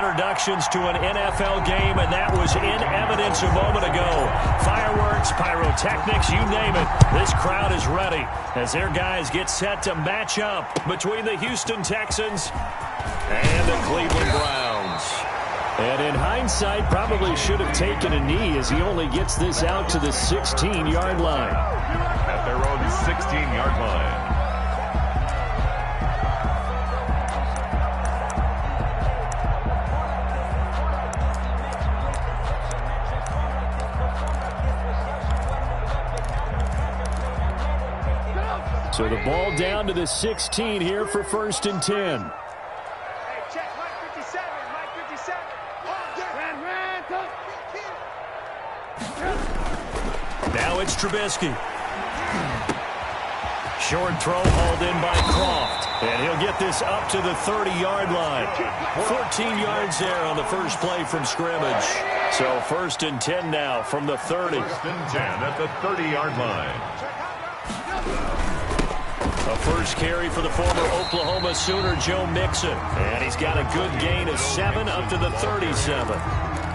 introductions to an NFL game, and that was in evidence a moment ago. Fireworks, pyrotechnics, you name it. This crowd is ready as their guys get set to match up between the Houston Texans and the Cleveland Browns. And in hindsight, probably should have taken a knee as he only gets this out to the 16-yard line. At their own 16-yard line. So the ball down to the 16 here for 1st and 10. Now it's Trubisky. Short throw hauled in by Croft. And he'll get this up to the 30-yard line. 14 yards there on the first play from scrimmage. So 1st and 10 now from the 30. 1st and 10 at the 30-yard line. A first carry for the former Oklahoma Sooner, Joe Mixon. And he's got a good gain of 7 up to the 37.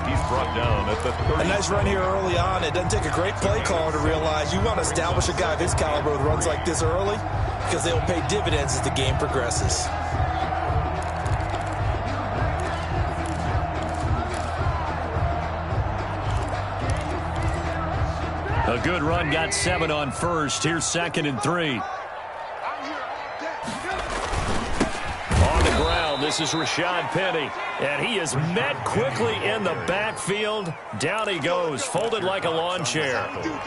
He's brought down at the 30. A nice run here early on. It doesn't take a great play caller to realize you want to establish a guy of his caliber with runs like this early because they'll pay dividends as the game progresses. A good run, got 7 on first. Here's 2nd and 3. On the ground, this is Rashad Penny. And he is met quickly in the backfield. Down he goes, folded like a lawn chair.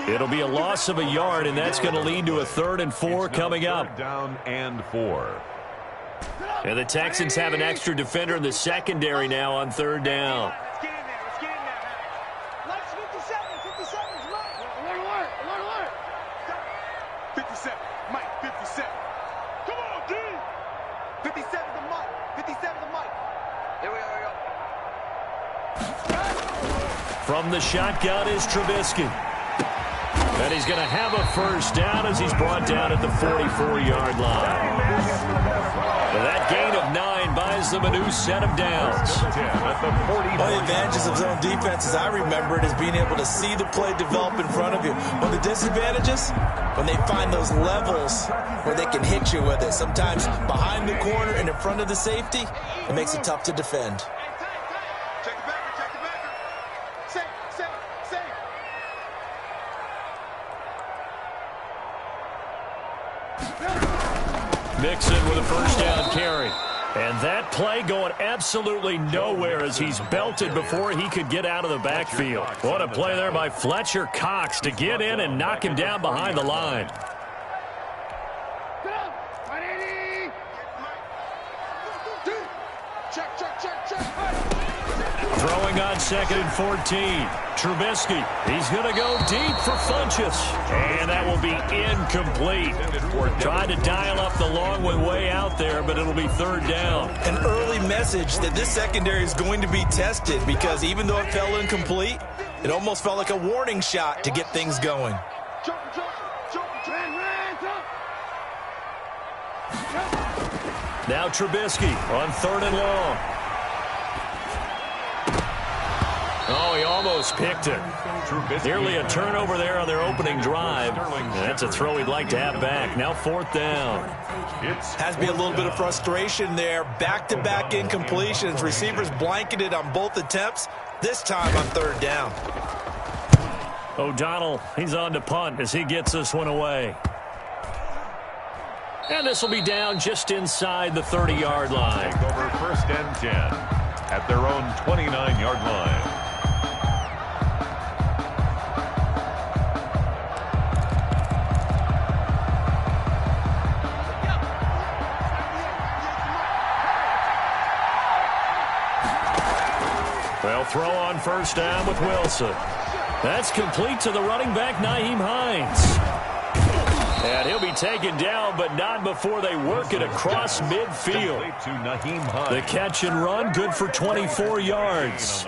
It'll be a loss of a yard, and that's going to lead to a 3rd and 4 coming up. Down and 4. And the Texans have an extra defender in the secondary now on 3rd down. From the shotgun is Trubisky. And he's going to have a first down as he's brought down at the 44-yard line. But that gain of 9 buys them a new set of downs. One of the advantages of zone defense, as I remember it, is being able to see the play develop in front of you. One of the disadvantages, when they find those levels where they can hit you with it, sometimes behind the corner and in front of the safety, it makes it tough to defend. Mixon with a first down carry. And that play going absolutely nowhere as he's belted before he could get out of the backfield. What a play there by Fletcher Cox to get in and knock him down behind the line. Throwing on 2nd and 14. Trubisky, he's going to go deep for Funchess. And that will be incomplete. Tried to dial up the long one way out there, but it'll be 3rd down. An early message that this secondary is going to be tested because even though it fell incomplete, it almost felt like a warning shot to get things going. Now Trubisky on 3rd and long. Oh, he almost picked it. Nearly a turnover there on their opening drive. And that's a throw he'd like to have back. Now 4th down. Has to be a little bit of frustration there. Back-to-back incompletions. Receivers blanketed on both attempts. This time on 3rd down. O'Donnell, he's on to punt as he gets this one away. And this will be down just inside the 30-yard line. Over 1st and 10 at their own 29-yard line. Well, throw on 1st down with Wilson. That's complete to the running back, Nyheim Hines. And he'll be taken down, but not before they work it across midfield. The catch and run, good for 24 yards.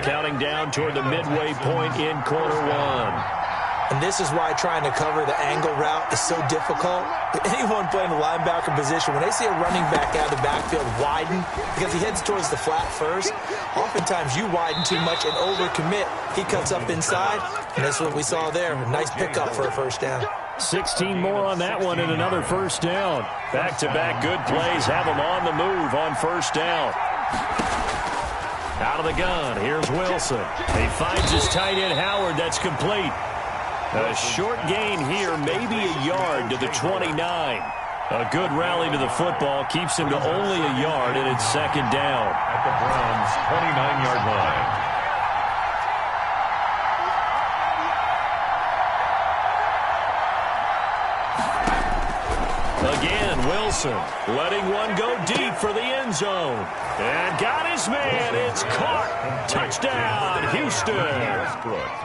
Counting down toward the midway point in quarter 1. And this is why trying to cover the angle route is so difficult. Anyone playing the linebacker position, when they see a running back out of the backfield widen because he heads towards the flat first, oftentimes you widen too much and overcommit. He cuts up inside, and that's what we saw there. A nice pickup for a first down. 16 more on that one and another first down. Back-to-back good plays have him on the move on first down. Out of the gun, here's Wilson. He finds his tight end Howard. That's complete. A short gain here, maybe a yard to the 29. A good rally to the football keeps him to only a yard, and it's second down. At the Browns' 29-yard line. Again, Wilson letting one go deep for the end zone. And got his man. It's caught. Touchdown, Houston.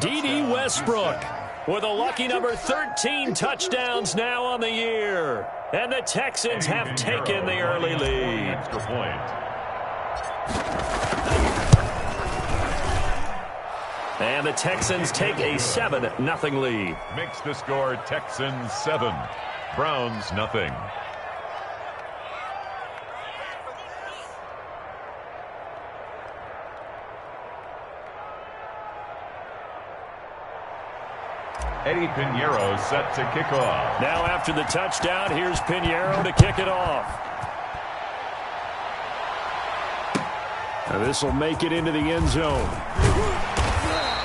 D.D. Westbrook with a lucky number 13 touchdowns now on the year. And the Texans have taken the early lead. Extra point. And the Texans take a 7-0 lead. Makes the score Texans 7, Browns nothing. Eddie Pinheiro set to kick off. Now after the touchdown, here's Pinheiro to kick it off. This will make it into the end zone.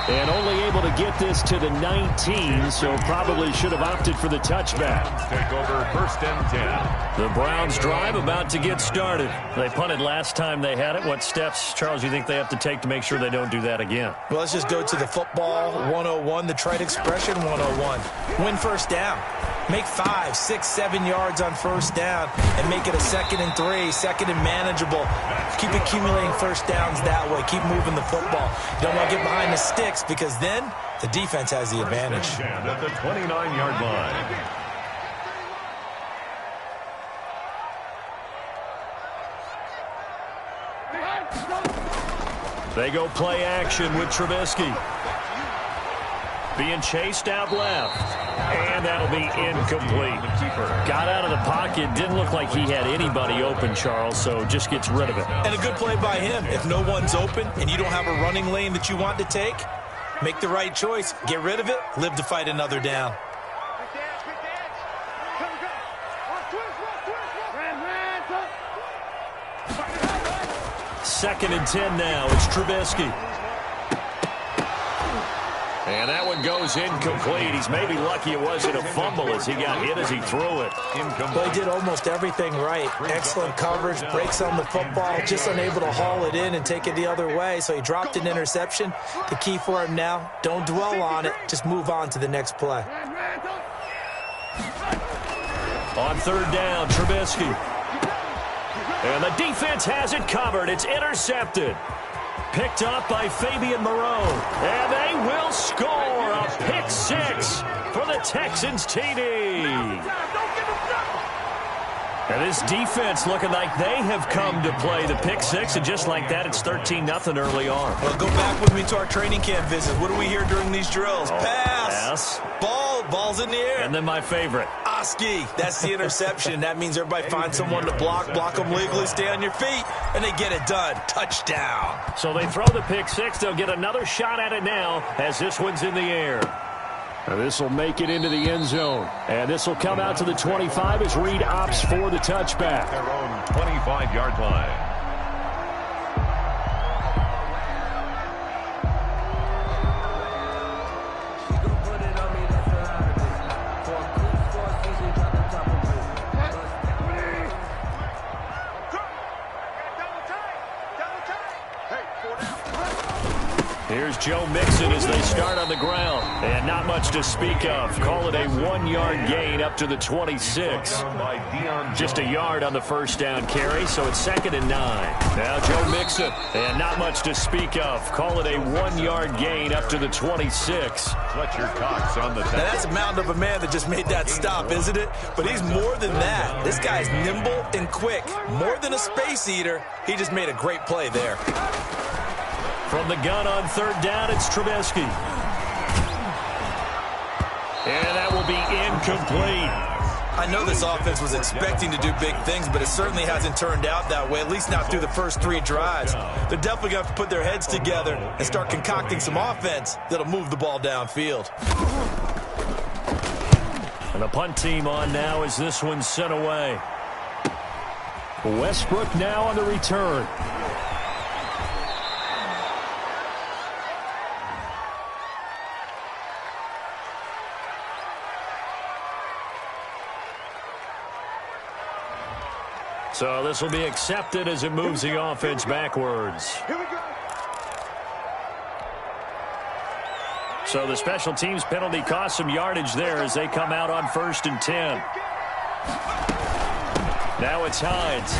And only able to get this to the 19, so probably should have opted for the touchback. Take over 1st and 10. The Browns drive about to get started. They punted last time they had it. What steps, Charles, you think they have to take to make sure they don't do that again? Well, let's just go to the football 101, the trite expression 101. Win 1st down. Make 5, 6, 7 yards on 1st down and make it a 2nd and 3, 2nd and manageable. Keep accumulating 1st downs that way. Keep moving the football. You don't want to get behind the sticks because then the defense has the advantage. At the 29-yard line. They go play action with Trubisky. Being chased out left. And that'll be incomplete. Got out of the pocket. Didn't look like he had anybody open, Charles, so just gets rid of it. And a good play by him. If no one's open and you don't have a running lane that you want to take, make the right choice. Get rid of it. Live to fight another down. Second and 10 now. It's Trubisky. And that one goes incomplete. He's maybe lucky it wasn't a fumble as he got hit as he threw it. Well, he did almost everything right. Excellent coverage, breaks on the football, just unable to haul it in and take it the other way. So he dropped an interception. The key for him now, don't dwell on it. Just move on to the next play. On 3rd down, Trubisky. And the defense has it covered. It's intercepted. Picked up by Fabian Moreau. And they will score a pick 6 for the Texans TD. And this defense looking like they have come to play the pick 6. And just like that, it's 13-0 early on. Well, go back with me to our training camp visit. What do we hear during these drills? Pass. Ball's in the air. And then my favorite. Oski. That's the interception. That means everybody finds someone to block them legally, stay on your feet, and they get it done. Touchdown. So they throw the pick 6. They'll get another shot at it now as this one's in the air. This will make it into the end zone. And this will come out to the 25 as Reed opts for the touchback. Their own 25-yard line. Here's Joe Mixon as they start on the ground. And not much to speak of. Call it a 1-yard gain up to the 26. Just a yard on the 1st down carry, so it's 2nd and 9. Now Joe Mixon. And not much to speak of. Call it a 1-yard gain up to the 26. Fletcher Cox on the tackle. Now that's a mountain of a man that just made that stop, isn't it? But he's more than that. This guy's nimble and quick. More than a space eater. He just made a great play there. From the gun on 3rd down, it's Trubisky. And that will be incomplete. I know this offense was expecting to do big things, but it certainly hasn't turned out that way, at least not through the first 3 drives. They're definitely going to have to put their heads together and start concocting some offense that'll move the ball downfield. And the punt team on now as this one's sent away. Westbrook now on the return. So this will be accepted as it moves the offense backwards. Here we go. So the special teams penalty cost some yardage there as they come out on 1st and 10. Now it's Hines.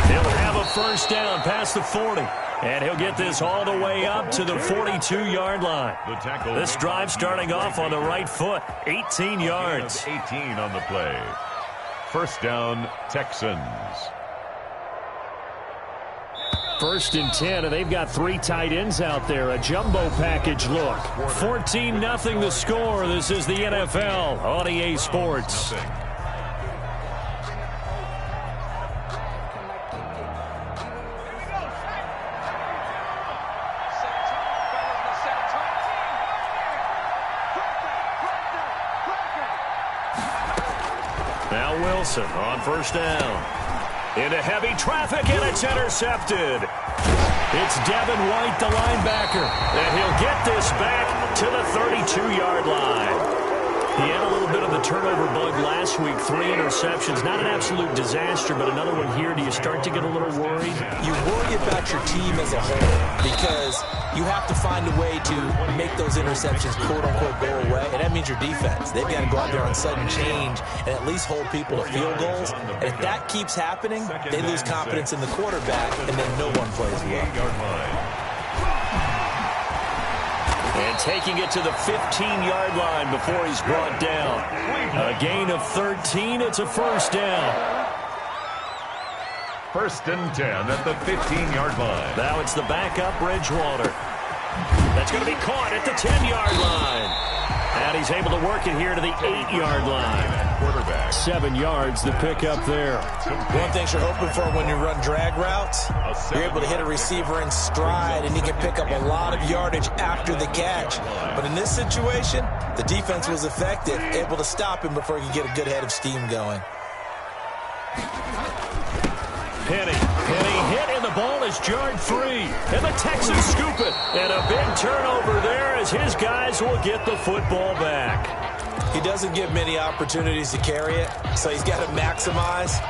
He'll have a 1st down past the 40. And he'll get this all the way up to the 42-yard line. This drive starting off on the right foot, 18 yards. 18 on the play. First down, Texans. 1st and 10, and they've got 3 tight ends out there. A jumbo package look. 14-0 the score. This is the NFL on EA Sports. Now Wilson on 1st down. Into heavy traffic, and it's intercepted. It's Devin White, the linebacker, and he'll get this back to the 32-yard line. He had a little bit of the turnover bug last week, 3 interceptions. Not an absolute disaster, but another one here. Do you start to get a little worried? You worry about your team as a whole because you have to find a way to make those interceptions, quote-unquote, go away, and that means your defense. They've got to go out there on sudden change and at least hold people to field goals. And if that keeps happening, they lose confidence in the quarterback, and then no one plays well. And taking it to the 15-yard line before he's brought down. A gain of 13. It's a 1st down. 1st and 10 at the 15-yard line. Now it's the backup, Bridgewater. That's going to be caught at the 10-yard line. And he's able to work it here to the 8-yard line. 7 yards to pick up there. One thing you're hoping for when you run drag routes, you're able to hit a receiver in stride, and he can pick up a lot of yardage after the catch. But in this situation, the defense was effective, able to stop him before he could get a good head of steam going. Penny hit, and the ball is jarred free. And the Texans scoop it. And a big turnover there as his guys will get the football back. He doesn't give many opportunities to carry it, so he's got to maximize.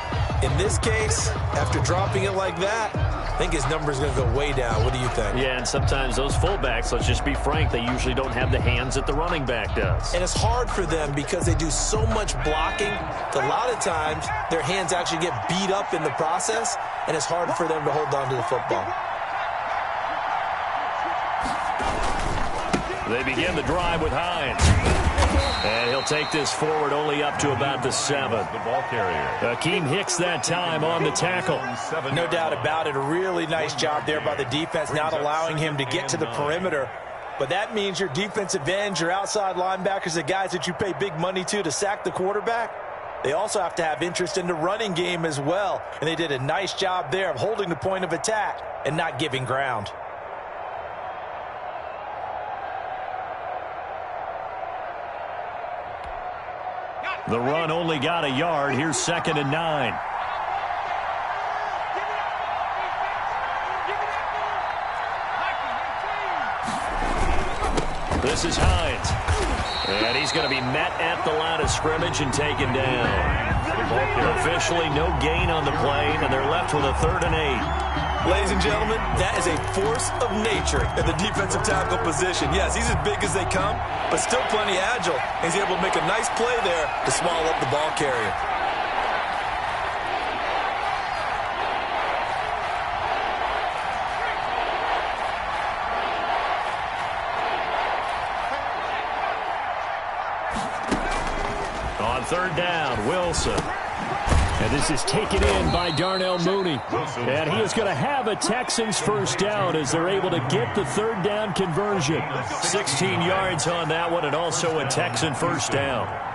In this case, after dropping it like that, I think his number's going to go way down. What do you think? Yeah, and sometimes those fullbacks, let's just be frank, they usually don't have the hands that the running back does. And it's hard for them because they do so much blocking that a lot of times their hands actually get beat up in the process, and it's hard for them to hold on to the football. They begin the drive with Hines. And he'll take this forward only up to about the 7. The ball carrier. Akeem Hicks that time on the tackle. No doubt about it. A really nice job there by the defense, not allowing him to get to the perimeter. But that means your defensive ends, your outside linebackers, the guys that you pay big money to sack the quarterback, they also have to have interest in the running game as well. And they did a nice job there of holding the point of attack and not giving ground. The run only got a yard. Here's 2nd and 9. This is Hines. And he's going to be met at the line of scrimmage and taken down. Officially no gain on the play, and they're left with a 3rd and 8. Ladies and gentlemen, that is a force of nature at the defensive tackle position. Yes, he's as big as they come, but still plenty agile. He's able to make a nice play there to swallow up the ball carrier. On 3rd down, Wilson. And this is taken in by Darnell Mooney. And he is going to have a Texans 1st down as they're able to get the 3rd down conversion. 16 yards on that one, and also a Texan 1st down.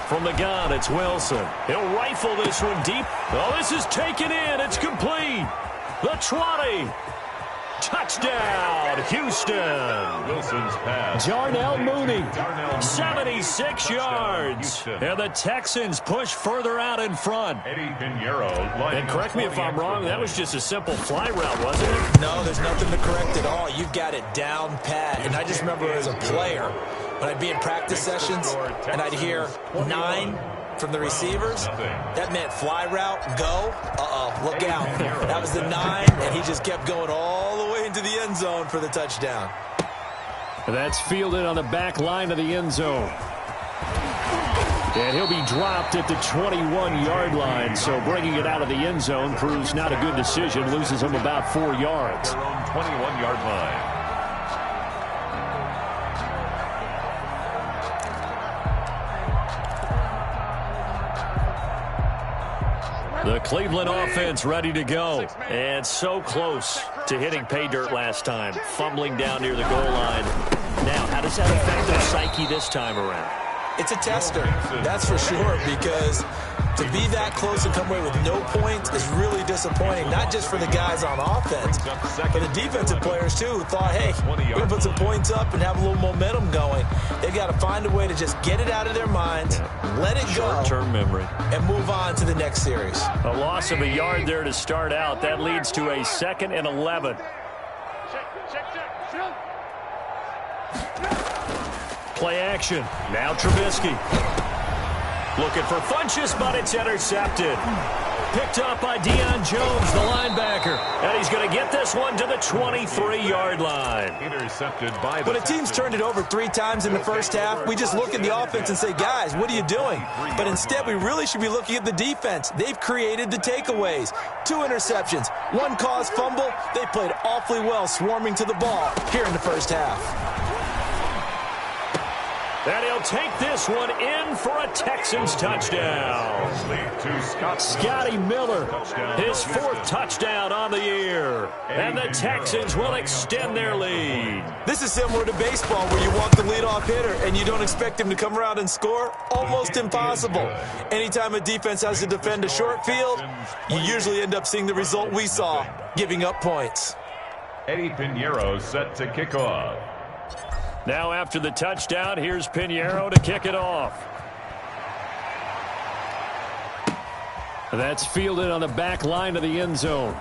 From the gun, it's Wilson. He'll rifle this one deep. Oh, this is taken in. It's complete. The 20. Touchdown, Houston. Wilson's pass. Darnell Mooney, 76 yards. And the Texans push further out in front. And correct me if I'm wrong, that was just a simple fly route, wasn't it? No, there's nothing to correct at all. You've got it down pat. And I just remember as a player, when I'd be in practice sessions and I'd hear 9 from the receivers, that meant fly route, go, look out. That was the 9, and he just kept going all the way into the end zone for the touchdown. That's fielded on the back line of the end zone. And he'll be dropped at the 21-yard line, so bringing it out of the end zone proves not a good decision. Loses him about 4 yards. Their own 21-yard line. The Cleveland offense ready to go. And so close to hitting pay dirt last time. Fumbling down near the goal line. Now, how does that affect their psyche this time around? It's a tester, that's for sure, because to be that close and come away with no points is really disappointing, not just for the guys on offense, but the defensive players, too, who thought, hey, we're going to put some points up and have a little momentum going. They've got to find a way to just get it out of their minds, let it go, short-term memory, and move on to the next series. A loss of a yard there to start out. That leads to a 2nd and 11. Play action. Now Trubisky. Looking for Funchess, but it's intercepted. Picked up by Deion Jones, the linebacker. And he's going to get this one to the 23-yard line. Intercepted by the... When a team's turned it over 3 times in the first half, we just look at the offense and say, guys, what are you doing? But instead, we really should be looking at the defense. They've created the takeaways. 2 interceptions, 1 caused fumble. They played awfully well swarming to the ball here in the first half. And he'll take this one in for a Texans touchdown. Scotty Miller, his 4th touchdown on the year. And the Texans will extend their lead. This is similar to baseball where you walk the leadoff hitter and you don't expect him to come around and score. Almost impossible. Anytime a defense has to defend a short field, you usually end up seeing the result we saw, giving up points. Eddie Pinheiro set to kick off. Now after the touchdown, here's Pinheiro to kick it off. That's fielded on the back line of the end zone.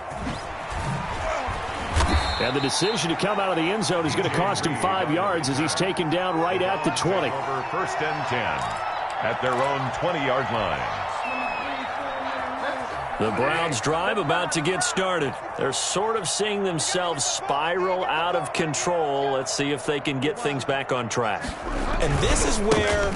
And the decision to come out of the end zone is going to cost him 5 yards as he's taken down right at the 20. Over 1st and 10 at their own 20-yard line. The Browns' drive about to get started. They're sort of seeing themselves spiral out of control. Let's see if they can get things back on track. And this is where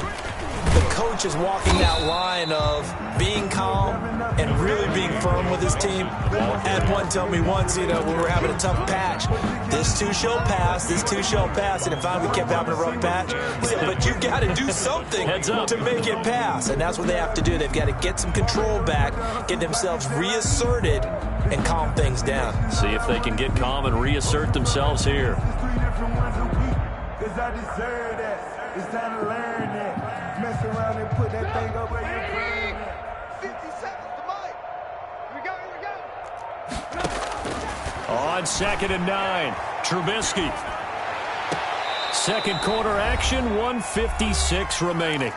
the coach is walking that line of being calm and really being firm with his team. I had one tell me once, when we were having a tough patch, this too shall pass, this too shall pass, and finally we kept having a rough patch. He said, but you've got to do something to make it pass, and that's what they have to do. They've got to get some control back, get themselves reasserted, and calm things down. See if they can get calm and reassert themselves here. It's time to learn that. Mess around and put that thing over your brain. 50 seconds to Mike. Here we go. On 2nd and 9, Trubisky. 2nd quarter action, 1:56 remaining.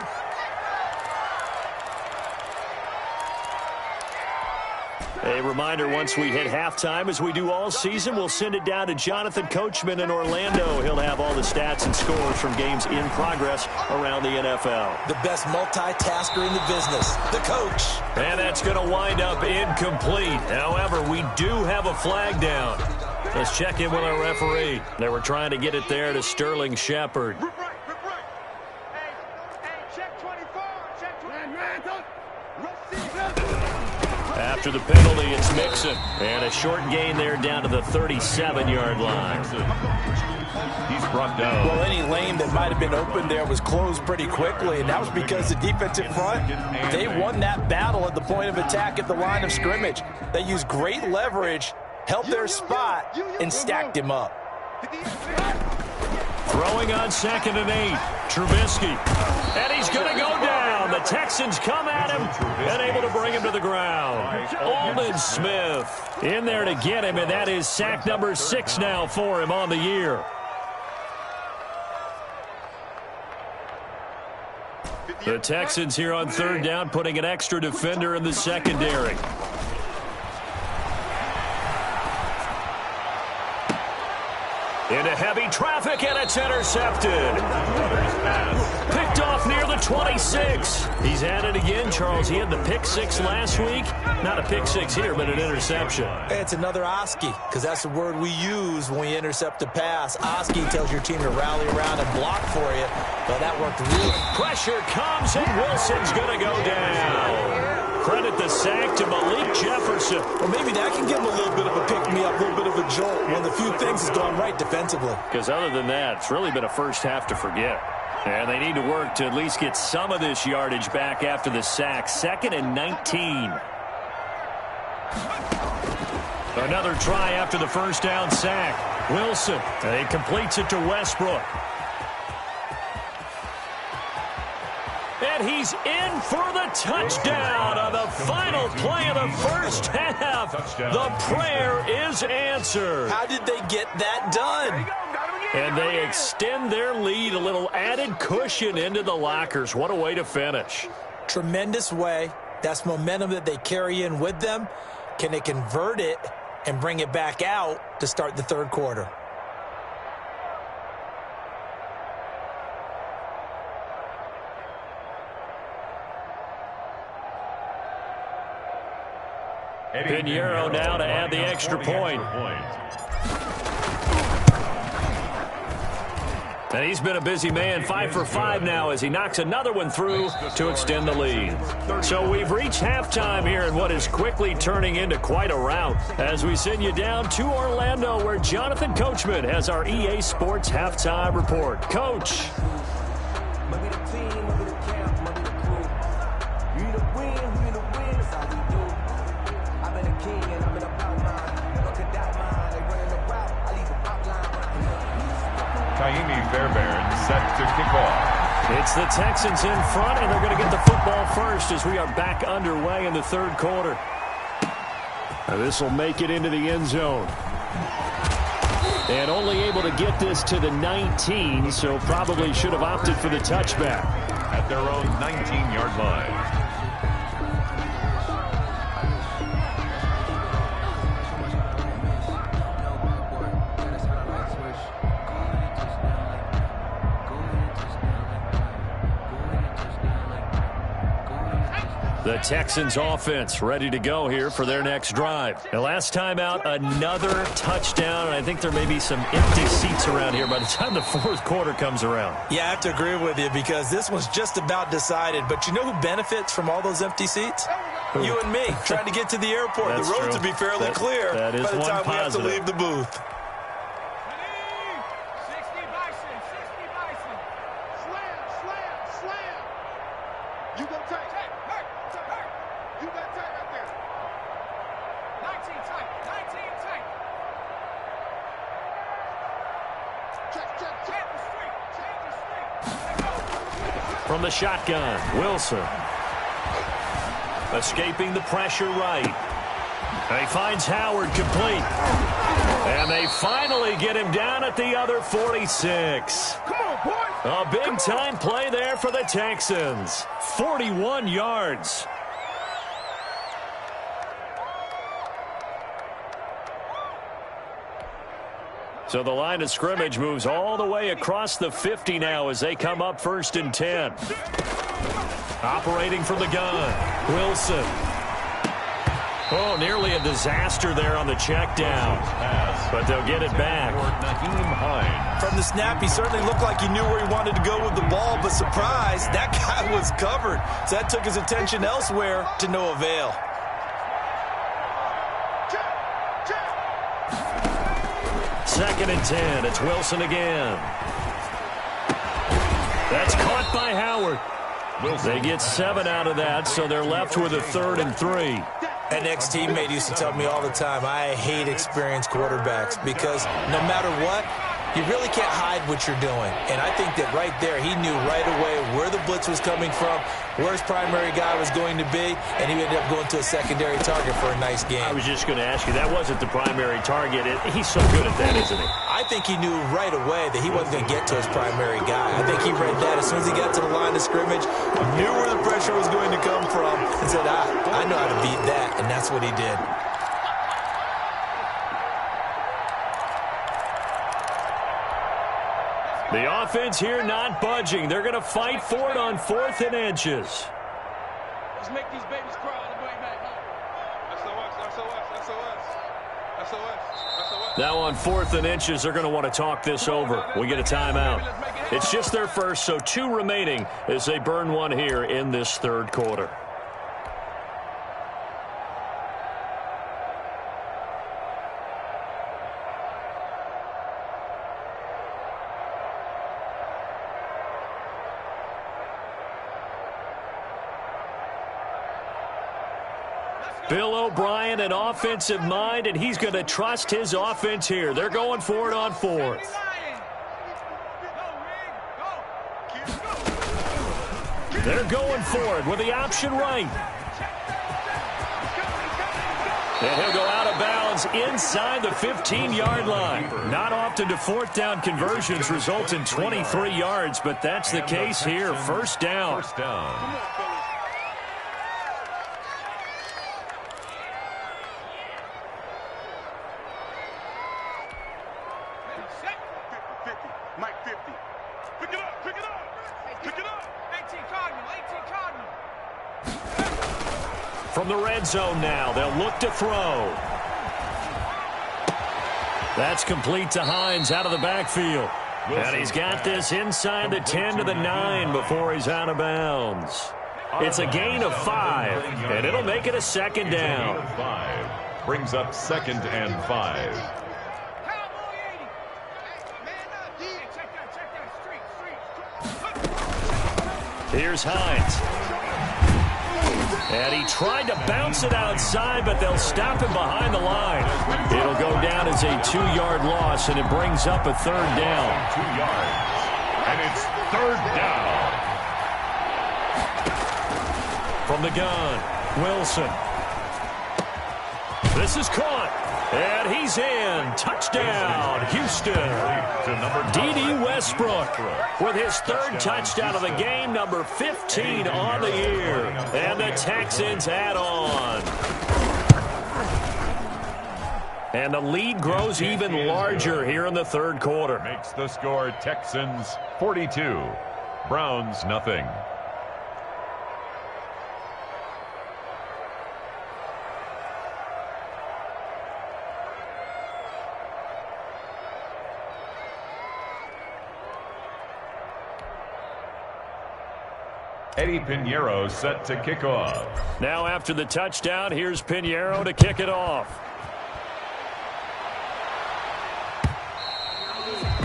A reminder, once we hit halftime, as we do all season, we'll send it down to Jonathan Coachman in Orlando. He'll have all the stats and scores from games in progress around the NFL. The best multitasker in the business, the coach. And that's going to wind up incomplete. However, we do have a flag down. Let's check in with our referee. They were trying to get it there to Sterling Shepard. After the penalty, it's Mixon. And a short gain there down to the 37-yard line. He's brought down. Well, any lane that might have been open there was closed pretty quickly, and that was because the defensive front, they won that battle at the point of attack at the line of scrimmage. They used great leverage, held their spot, and stacked him up. Throwing on 2nd and 8, Trubisky. And he's going to go down. The Texans come at him and able to bring him to the ground. Aldon Smith in there to get him, and that is sack number 6 now for him on the year. The Texans here on 3rd down, putting an extra defender in the secondary. Into heavy traffic, and it's intercepted. Picked off near the 26. He's at it again, Charles. He had the pick six last week. Not a pick six here, but an interception. Hey, it's another Oski, because that's the word we use when we intercept a pass. Oski tells your team to rally around and block for you. Well, that worked really. Pressure comes, and Wilson's going to go down. Credit the sack to Malik Jefferson. Well, maybe that can give him a little bit of a pick-me-up, a little bit of a jolt. One of the few things has gone right defensively. Because other than that, it's really been a first half to forget. And they need to work to at least get some of this yardage back after the sack. 2nd and 19. Another try after the first down sack. Wilson, and he completes it to Westbrook. And he's in for the touchdown on the final play of the first half. The prayer is answered. How did they get that done? And they extend their lead, a little added cushion into the lockers. What a way to finish. Tremendous way. That's momentum that they carry in with them. Can they convert it and bring it back out to start the third quarter? Pinheiro now to add the extra point. And he's been a busy man, 5 for 5 now as he knocks another one through to extend the lead. So we've reached halftime here in what is quickly turning into quite a rout as we send you down to Orlando where Jonathan Coachman has our EA Sports halftime report. Coach. Set to kick off. It's the Texans in front, and they're going to get the football first as we are back underway in the third quarter. This will make it into the end zone. And only able to get this to the 19, so probably should have opted for the touchback. At their own 19-yard line. The Texans offense ready to go here for their next drive. The last time out, another touchdown, and I think there may be some empty seats around here by the time the fourth quarter comes around. Yeah, I have to agree with you because this one's just about decided. But you know who benefits from all those empty seats? Who? You and me, trying to get to the airport. That's the roads true. will be fairly clear that is by the one time positive. we have to leave the booth. From the shotgun, Wilson. Escaping the pressure right. And he finds Howard complete. And they finally get him down at the other 46. Come on, boys. A big-time play there for the Texans. 41 yards. So the line of scrimmage moves all the way across the 50 now as they come up 1st and 10. Operating from the gun, Wilson. Oh, nearly a disaster there on the check down. But they'll get it back. From the snap, he certainly looked like he knew where he wanted to go with the ball, but surprise, that guy was covered. So that took his attention elsewhere to no avail. Second and 10. It's Wilson again. That's caught by Howard. They get 7 out of that, so they're left with a 3rd and 3. An ex-teammate used to tell me all the time, I hate experienced quarterbacks because no matter what, you really can't hide what you're doing. And I think that right there, he knew right away where the blitz was coming from, where his primary guy was going to be, and he ended up going to a secondary target for a nice game. I was just going to ask you, that wasn't the primary target. He's so good at that, isn't he? I think he knew right away that he wasn't going to get to his primary guy. I think he read that as soon as he got to the line of scrimmage, knew where the pressure was going to come from, and said, I know how to beat that, and that's what he did. The offense here not budging. They're going to fight for it on 4th and inches. Let's make these babies cry on the way back home. SOS. Now on 4th and inches, they're going to want to talk this over. We get a timeout. It's just their first, so 2 remaining as they burn one here in this 3rd quarter. Bill O'Brien, an offensive mind, and he's going to trust his offense here. They're going for it on 4th. They're going for it with the option right. And he'll go out of bounds inside the 15-yard line. Not often do 4th down conversions result in 23 yards, but that's the case here. 1st down. From the red zone now, they'll look to throw. That's complete to Hines out of the backfield. And he's got this inside the 10 to the 9 before he's out of bounds. It's a gain of 5, and it'll make it a 2nd down. 5 brings up 2nd and 5. Here's Hines. And he tried to bounce it outside, but they'll stop him behind the line. It'll go down as a 2-yard loss, and it brings up a 3rd down. 2 yards. And it's 3rd down. From the gun, Wilson. This is caught. And he's in. Touchdown, Houston. D.D. Westbrook with his 3rd touchdown of the game, number 15 on the year. And the Texans add on. And the lead grows even larger here in the 3rd quarter. Makes the score Texans 42, Browns nothing. Eddie Pinheiro set to kick off. Now after the touchdown, here's Pinheiro to kick it off.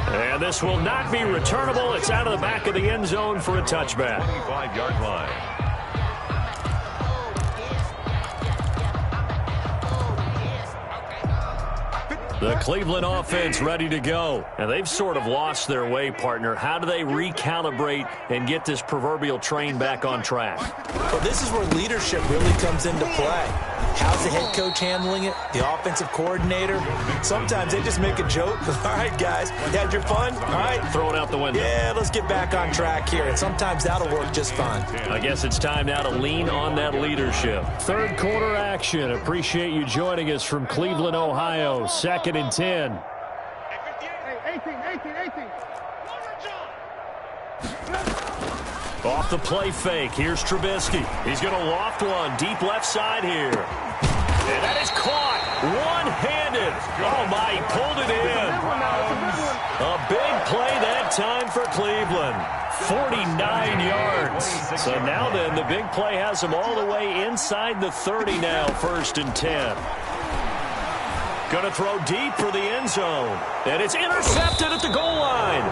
And this will not be returnable. It's out of the back of the end zone for a touchback. 25-yard line. The Cleveland offense ready to go. And they've sort of lost their way, partner. How do they recalibrate and get this proverbial train back on track? Well, this is where leadership really comes into play. How's the head coach handling it? The offensive coordinator? Sometimes they just make a joke. All right, guys, you had your fun? All right. Throw it out the window. Yeah, let's get back on track here. And sometimes that'll work just fine. I guess it's time now to lean on that leadership. 3rd quarter action. Appreciate you joining us from Cleveland, Ohio. 2nd and 10. 18. Off the play fake. Here's Trubisky. He's going to loft one deep left side here. And that is caught. One-handed. Oh, my, he pulled it in. A big play that time for Cleveland. 49 yards. So now then, the big play has them all the way inside the 30 now, 1st and 10. Going to throw deep for the end zone. And it's intercepted at the goal line.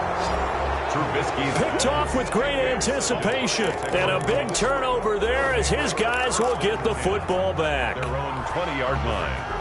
Picked off with great anticipation. And a big turnover there as his guys will get the football back. Their own 20-yard line.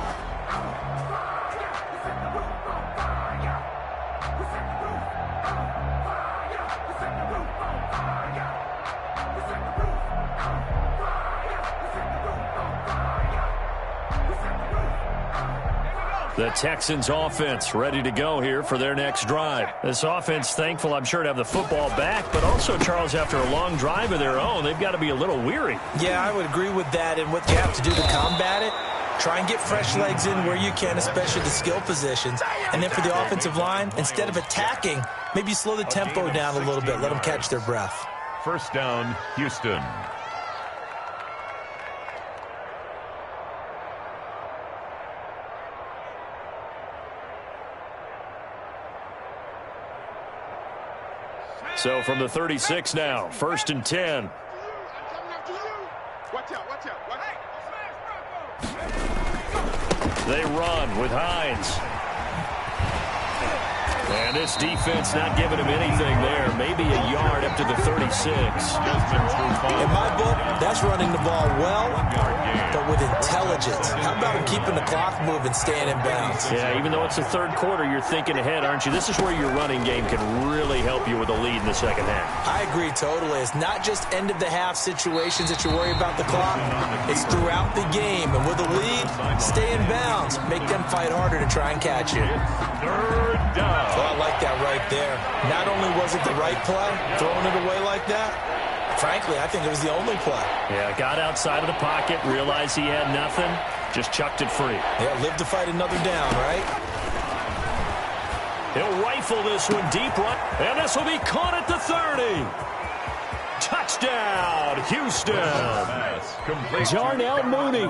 The Texans offense ready to go here for their next drive. This offense thankful, I'm sure, to have the football back, but also, Charles, after a long drive of their own, they've got to be a little weary. Yeah, I would agree with that, and what you have to do to combat it, try and get fresh legs in where you can, especially the skill positions. And then for the offensive line, instead of attacking, Maybe slow the tempo down a little bit. Let them catch their breath. First down, Houston. So from the 36 now, 1st and 10. Watch out, watch out, watch out. They run with Hines. And this defense not giving him anything there. Maybe a yard up to the 36. In my book, that's running the ball well, but with intelligence. How about him keeping the clock moving, staying in bounds? Yeah, even though it's the third quarter, you're thinking ahead, aren't you? This is where your running game can really help you with a lead in the second half. I agree totally. It's not just end-of-the-half situations that you worry about the clock. It's throughout the game. And with a lead, stay in bounds. Make them fight harder to try and catch you. Third down. Well, I like that right there. Not only was it the right play, throwing it away like that, frankly, I think it was the only play. Yeah, got outside of the pocket, realized he had nothing, just chucked it free. Yeah, live to fight another down, right? He'll rifle this one deep right, and this will be caught at the 30. Touchdown, Houston. Darnell Mooney,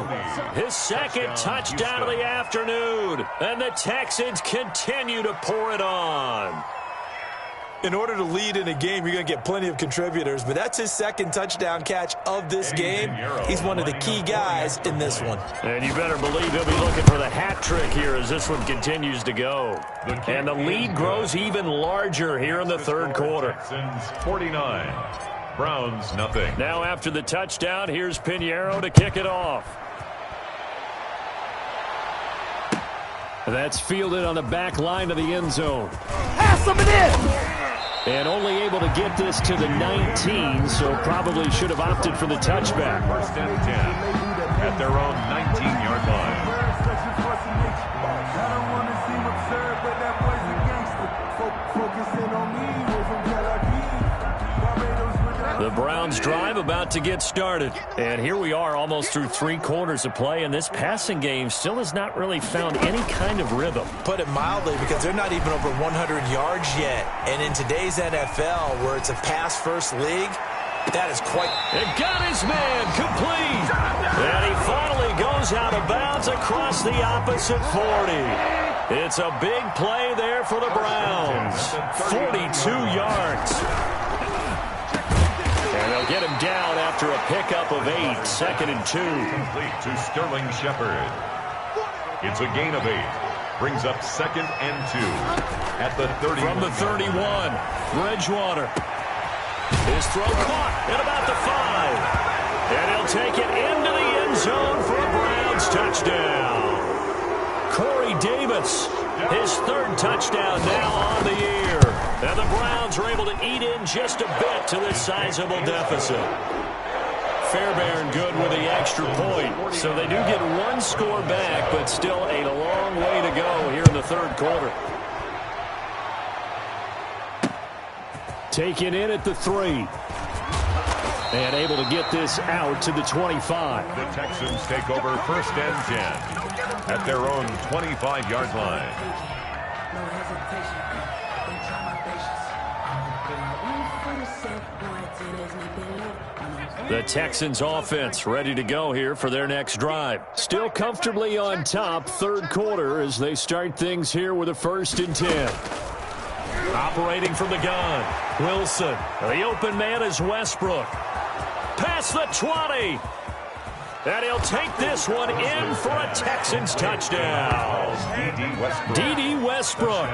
his second touchdown of the afternoon. And the Texans continue to pour it on. In order to lead in a game, you're going to get plenty of contributors, but that's his second touchdown catch of this game. He's one of the key guys in this one. And you better believe he'll be looking for the hat trick here as this one continues to go. And the lead grows even larger here in the third quarter. Texans 49, Browns nothing. Now after the touchdown, here's Pinheiro to kick it off. That's fielded on the back line of the end zone. Pass him in! And only able to get this to the 19, so probably should have opted for the touchback. First and 10 at their own 19-yard line. I don't want to seem absurd, but that boy's a gangster. Focusing on me, from the Browns drive about to get started. And here we are almost through 3 quarters of play, and this passing game still has not really found any kind of rhythm. Put it mildly, because they're not even over 100 yards yet. And in today's NFL, where it's a pass-first league, that is quite... It got his man complete. And he finally goes out of bounds across the opposite 40. It's a big play there for the Browns. 42 yards. And they'll get him down after a pickup of 8, 2nd and 2. Complete to Sterling Shepard. It's a gain of 8. Brings up 2nd and 2 at the 30. From the 31, Bridgewater. His throw caught at about the 5. And he'll take it into the end zone for a Browns touchdown. Corey Davis, his 3rd touchdown now on the year. And the Browns are able to eat in just a bit to this sizable deficit. Fairbairn good with the extra point. So they do get 1 score back, but still a long way to go here in the 3rd quarter. Taken in at the 3. And able to get this out to the 25. The Texans take over 1st and 10 at their own 25-yard line. The Texans offense ready to go here for their next drive. Still comfortably on top, 3rd quarter as they start things here with a 1st and 10. Operating from the gun, Wilson. The open man is Westbrook. Past the 20. And he'll take this one in for a Texans touchdown. D.D. Westbrook,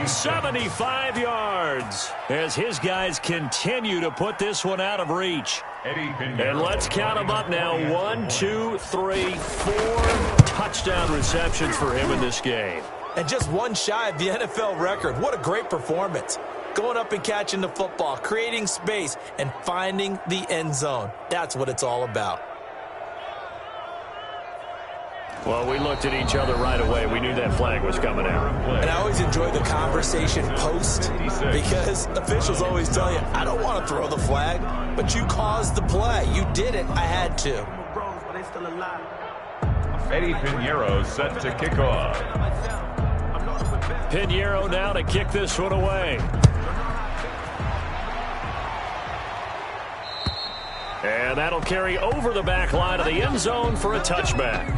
75 yards, as his guys continue to put this one out of reach. And let's count them up now. 1, 2, 3, 4 touchdown receptions for him in this game. And just 1 shy of the NFL record. What a great performance. Going up and catching the football, creating space, and finding the end zone. That's what it's all about. Well, we looked at each other right away. We knew that flag was coming out. And I always enjoy the conversation post, because officials always tell you, I don't want to throw the flag, but you caused the play. You did it. I had to. Eddie Pinheiro set to kick off. Pinheiro now to kick this one away. And that'll carry over the back line of the end zone for a touchback.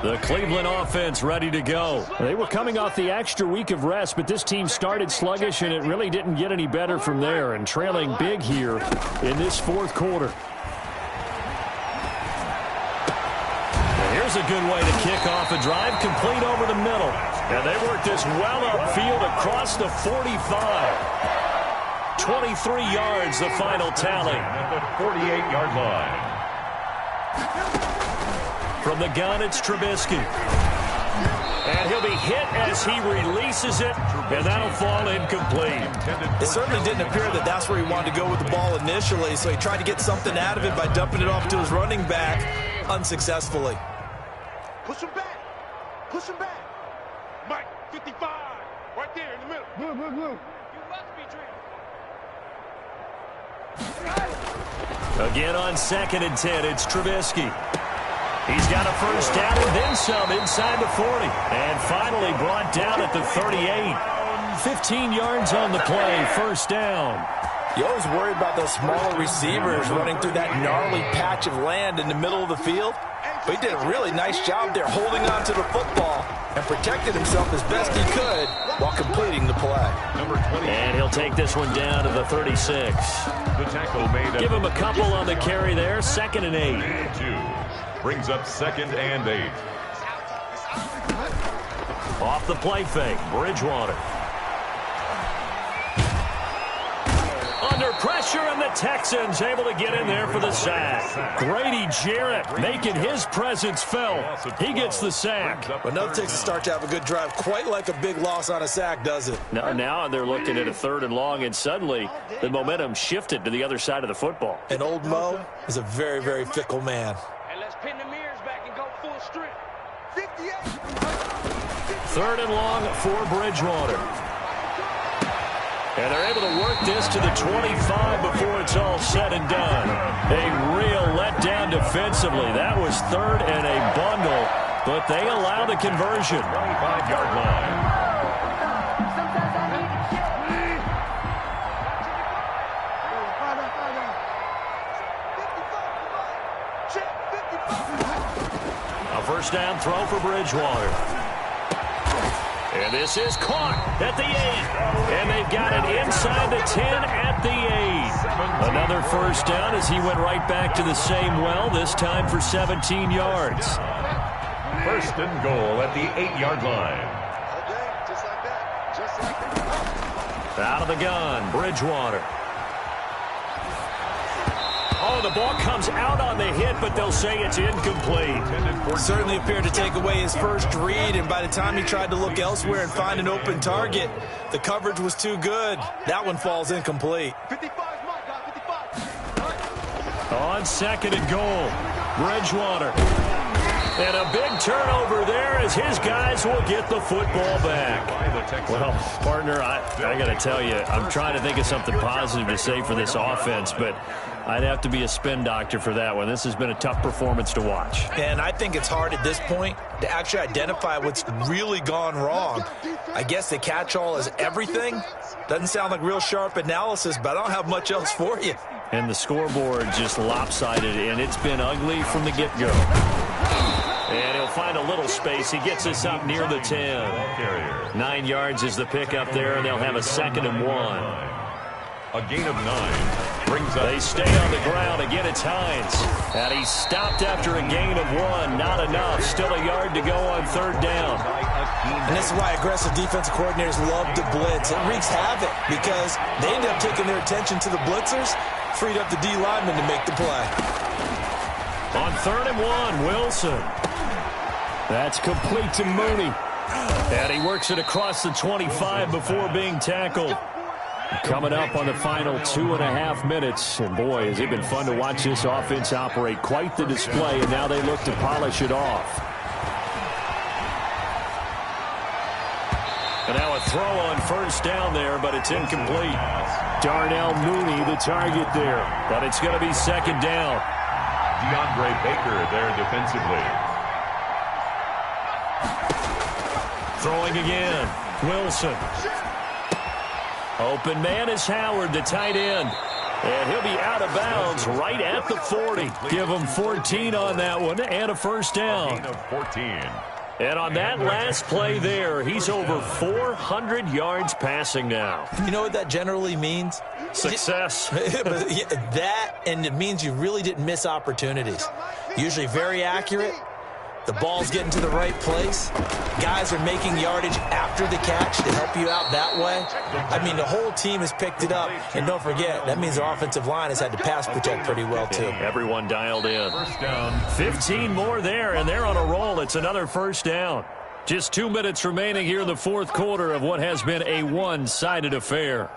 The Cleveland offense ready to go. They were coming off the extra week of rest, but this team started sluggish, and it really didn't get any better from there, and trailing big here in this fourth quarter. And here's a good way to kick off a drive, complete over the middle. And they work this well upfield across the 45. 23 yards, the final tally. At the 48-yard line. From the gun, it's Trubisky. And he'll be hit as he releases it, and that'll fall incomplete. It certainly didn't appear that that's where he wanted to go with the ball initially, so he tried to get something out of it by dumping it off to his running back unsuccessfully. Push him back. Push him back. Mike, 55. Right there in the middle. Blue. You must be dreaming. Again on 2nd and 10, it's Trubisky. He's got a first down and then some inside the 40. And finally brought down at the 38. 15 yards on the play, first down. You always worry about those smaller receivers running through that gnarly patch of land in the middle of the field. But he did a really nice job there holding on to the football and protected himself as best he could while completing the play. Number 20. And he'll take this one down to the 36. The tackle made. Give him a couple on the carry there, 2nd and 8. 2. Brings up 2nd and 8. Off the play fake, Bridgewater. Under pressure, and the Texans able to get in there for the sack. Grady Jarrett making his presence felt. He gets the sack. But no Texans start to have a good drive, quite like a big loss on a sack, does it? Now they're looking at a 3rd and long, and suddenly the momentum shifted to the other side of the football. And old Mo is a very, very fickle man. Pin the mirrors back and go full strip. 58. 3rd and long for Bridgewater. And they're able to work this to the 25 before it's all said and done. A real letdown defensively. That was 3rd and a bundle, but they allow the conversion. 25-yard line. First down throw for Bridgewater. And this is caught at the 8. And they've got it inside the 10 at the 8. Another first down as he went right back to the same well, this time for 17 yards. First and goal at the 8-yard line. Just like that. Out of the gun, Bridgewater. Oh, the ball comes out on the hit, but they'll say it's incomplete. Certainly appeared to take away his first read, and by the time he tried to look elsewhere and find an open target, the coverage was too good. That one falls incomplete. 55 is my guy, 55. On 2nd and goal, Bridgewater. And a big turnover there as his guys will get the football back. Well, partner, I got to tell you, I'm trying to think of something positive to say for this offense, but I'd have to be a spin doctor for that one. This has been a tough performance to watch. And I think it's hard at this point to actually identify what's really gone wrong. I guess the catch-all is everything. Doesn't sound like real sharp analysis, but I don't have much else for you. And the scoreboard just lopsided, and it's been ugly from the get-go. And he'll find a little space. He gets us up near the 10. 9 yards is the pickup there, and they'll have a 2nd and 1. A gain of 9. Brings up. They stay on the ground. Again, it's Hines. And he's stopped after a gain of 1. Not enough. Still a yard to go on 3rd down. And this is why aggressive defensive coordinators love to blitz. It wreaks havoc because they end up taking their attention to the blitzers, freed up the D lineman to make the play. On 3rd and 1, Wilson. That's complete to Mooney. And he works it across the 25 before being tackled. Coming up on the final 2.5 minutes. And boy, has it been fun to watch this offense operate. Quite the display, and now they look to polish it off. And now a throw on first down there, but it's incomplete. Darnell Mooney, the target there. But it's going to be second down. DeAndre Baker there defensively. Throwing again. Wilson. Open man is Howard, the tight end. And he'll be out of bounds right at the 40. Give him 14 on that one and a first down. A gain of 14. And on that last play there, he's over 400 yards passing now. You know what that generally means? Success. That, and it means you really didn't miss opportunities. Usually very accurate. The ball's getting to the right place. Guys are making yardage after the catch to help you out that way. I mean, the whole team has picked it up. And don't forget, that means our offensive line has had to pass protect pretty well, too. Everyone dialed in. First down. 15 more there, and they're on a roll. It's another first down. Just 2 minutes remaining here in the fourth quarter of what has been a one-sided affair.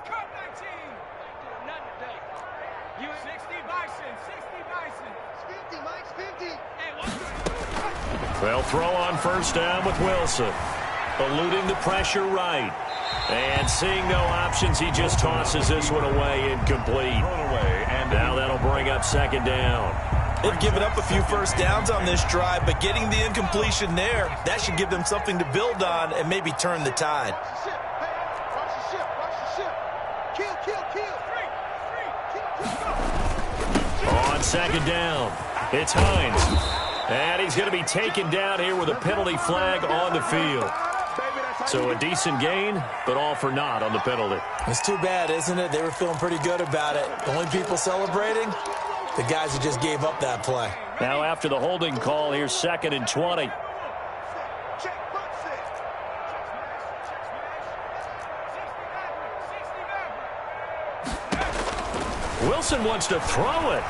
They'll throw on first down with Wilson. Eluding the pressure right. And seeing no options, he just tosses this one away, incomplete. Now that'll bring up second down. They've given up a few first downs on this drive, but getting the incompletion there, that should give them something to build on and maybe turn the tide. On second down, it's Hines. And he's going to be taken down here with a penalty flag on the field. So a decent gain, but all for naught on the penalty. It's too bad, isn't it? They were feeling pretty good about it. The only people celebrating, the guys who just gave up that play. Now after the holding call, here's 2nd and 20. Wilson wants to throw it.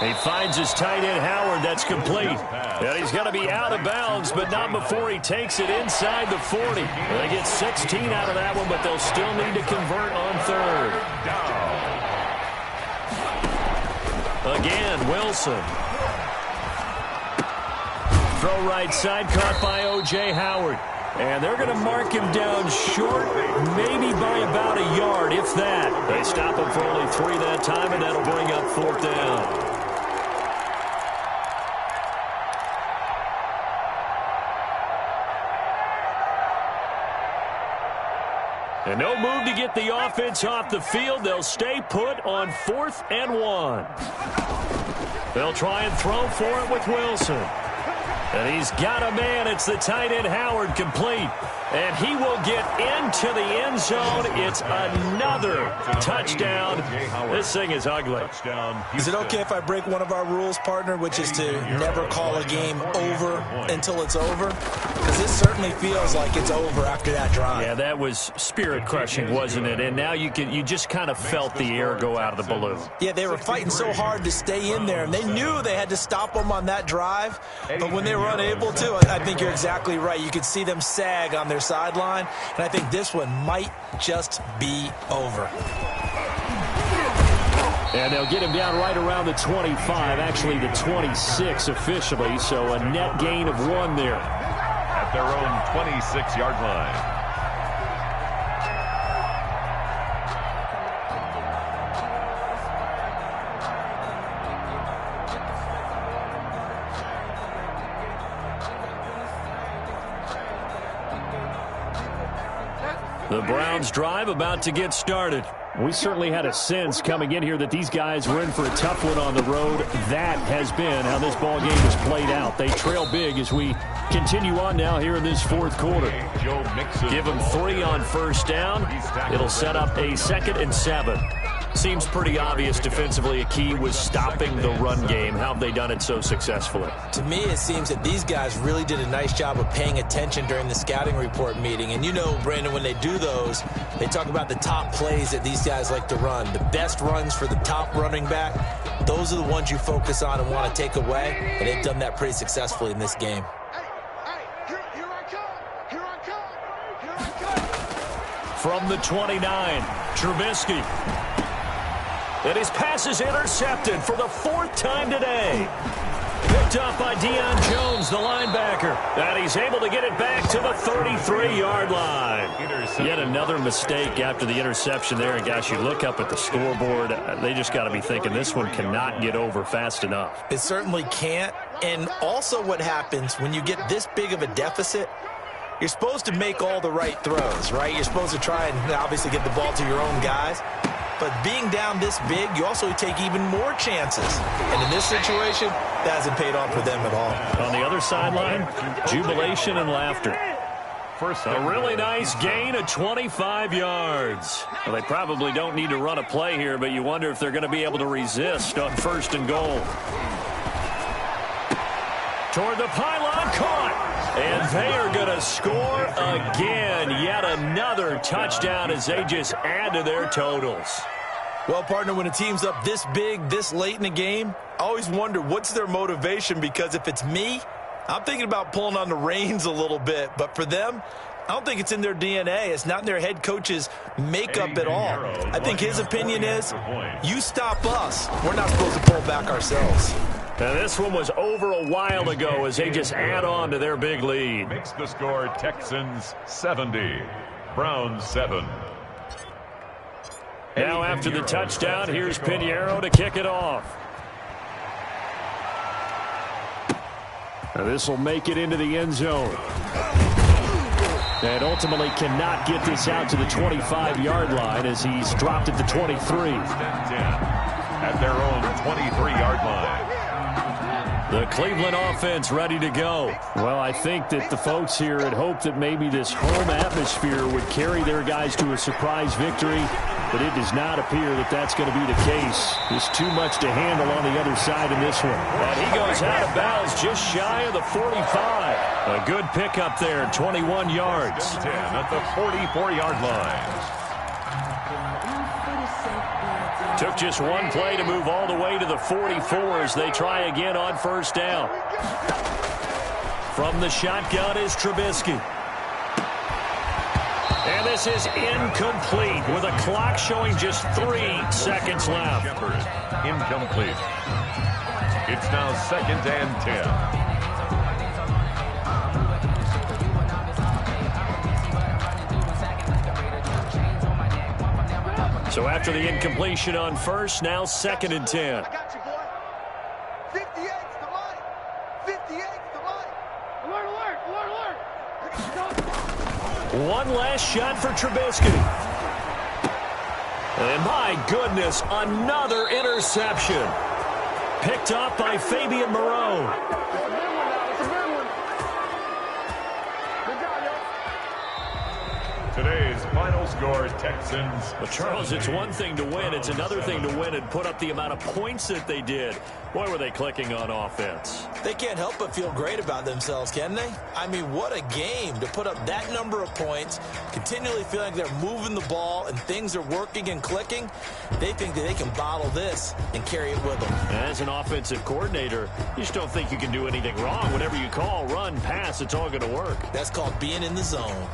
He finds his tight end, Howard. That's complete. And he's going to be out of bounds, but not before he takes it inside the 40. They get 16 out of that one, but they'll still need to convert on third. Again, Wilson. Throw right side, caught by O.J. Howard. And they're going to mark him down short, maybe by about a yard, if that. They stop him for only 3 that time, and that'll bring up 4th down. And no move to get the offense off the field. They'll stay put on 4th and 1. They'll try and throw for it with Wilson. And he's got a man. It's the tight end, Howard, complete. And he will get into the end zone. It's another touchdown. This thing is ugly. Is it okay if I break one of our rules, partner, which is to never call a game over until it's over? Because this certainly feels like it's over after that drive. Yeah, that was spirit-crushing, wasn't it? And now you just kind of felt the air go out of the balloon. Yeah, they were fighting so hard to stay in there, and they knew they had to stop them on that drive. But when they were unable to, I think you're exactly right. You could see them sag on their sideline, and I think this one might just be over. And they'll get him down right around the 25, actually the 26 officially, so a net gain of 1 there. At their own 26-yard line. The Browns drive about to get started. We certainly had a sense coming in here that these guys were in for a tough one on the road. That has been how this ball game has played out. They trail big as we continue on now here in this fourth quarter. Give them 3 on first down. It'll set up a 2nd and 7. Seems pretty obvious defensively a key was stopping the run game. How have they done it so successfully? To me, it seems that these guys really did a nice job of paying attention during the scouting report meeting. And you know, Brandon, when they do those, they talk about the top plays that these guys like to run. The best runs for the top running back, those are the ones you focus on and want to take away. And they've done that pretty successfully in this game. From the 29, Trubisky. And his pass is intercepted for the 4th time today. Picked up by Deion Jones, the linebacker. And he's able to get it back to the 33-yard line. Yet another mistake after the interception there. And, gosh, you look up at the scoreboard. They just got to be thinking this one cannot get over fast enough. It certainly can't. And also what happens when you get this big of a deficit, you're supposed to make all the right throws, right? You're supposed to try and obviously get the ball to your own guys. But being down this big, you also take even more chances. And in this situation, that hasn't paid off for them at all. On the other sideline, jubilation and laughter. A really nice gain of 25 yards. Well, they probably don't need to run a play here, but you wonder if they're going to be able to resist on 1st and goal. Toward the pylon, caught. And they are going to score again. Yet another touchdown as they just add to their totals. Well, partner, when a team's up this big, this late in the game, I always wonder what's their motivation, because if it's me, I'm thinking about pulling on the reins a little bit. But for them, I don't think it's in their DNA. It's not in their head coach's makeup at all. I think his opinion is, you stop us. We're not supposed to pull back ourselves. And this one was over a while ago as they just add on to their big lead. Makes the score Texans 70, Browns 7. Now after the touchdown, here's Pinheiro to kick it off. This will make it into the end zone. And ultimately cannot get this out to the 25-yard line as he's dropped at the 23. At their own 23-yard line. The Cleveland offense ready to go. Well, I think that the folks here had hoped that maybe this home atmosphere would carry their guys to a surprise victory, but it does not appear that that's going to be the case. There's too much to handle on the other side in this one. And he goes out of bounds just shy of the 45. A good pickup there, 21 yards. At the 44-yard line. Took just one play to move all the way to the 44 as they try again on 1st down. From the shotgun is Trubisky. And this is incomplete with a clock showing just 3 seconds left. Incomplete. It's now 2nd and 10. So after the incompletion on 1st, now 2nd and 10. I got you, boy. 58's the line. 58's the line. Alert, alert, alert, alert. One last shot for Trubisky. And my goodness, another interception. Picked up by Fabian Moreau. Today's final score, Texans. But Charles, it's one thing to win. It's another thing to win and put up the amount of points that they did. Boy, were they clicking on offense. They can't help but feel great about themselves, can they? I mean, what a game to put up that number of points, continually feeling like they're moving the ball and things are working and clicking. They think that they can bottle this and carry it with them. As an offensive coordinator, you just don't think you can do anything wrong. Whatever you call, run, pass, it's all going to work. That's called being in the zone.